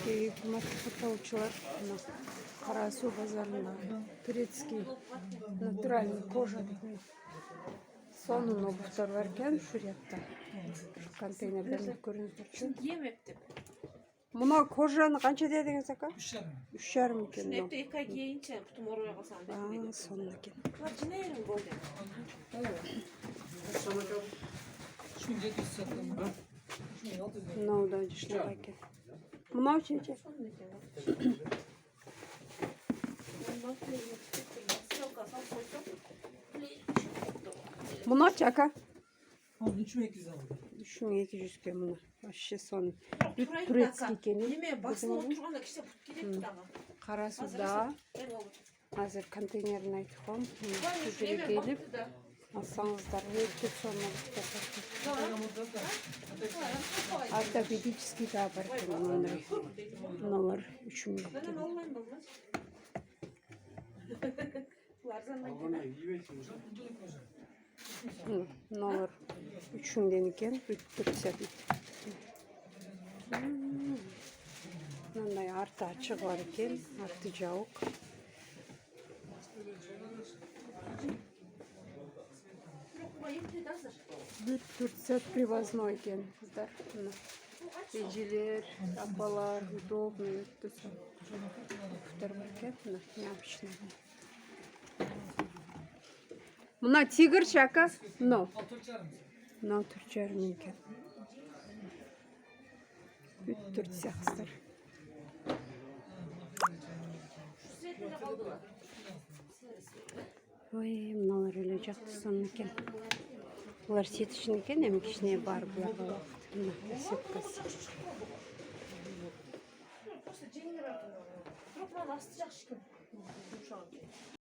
Hükümet fotoğrafçılar Karasu pazarında Turetski натуральный кожа деген сонун обуктар баркен ушул жакта контейнерден көрүңүздөрчү. Мына кожаны канча дедиңиз ака? 3,5 экен. Эпте 2 ай кийинче бутум оорубай калсам деп А, сонун экен. Булар жинайын болды. Мынау да жышлак экен. Мынау чече. Мынау ака. 3200 мына. Вообще сонун. Турецкий экен. Неме басылып турганда кичте бут керек дагы. Карасуда. Азыр контейнерин айтып коем. Су жерге келип алсаңыздар өтө сонун. Ортопедический да бар экен мындай. Мыналар 3000 экен. Мыналар 3000 экен. Түркия дейт. Мындай арты ачык бар экен. Арты жабык. Турция привозной экен кыздар. Эжелер, апалар, удобный өтө сонун бар экен. Необычный. Мына тигрчи ака. Мына 4,5 экен. Турция кыздар. Ой, мыналар эле жакты сонун экен. Булар сетишин экен, эми кичине бар буларга. Сеткасы. Просто жеңилирээк. Бирок асты жакшы экен.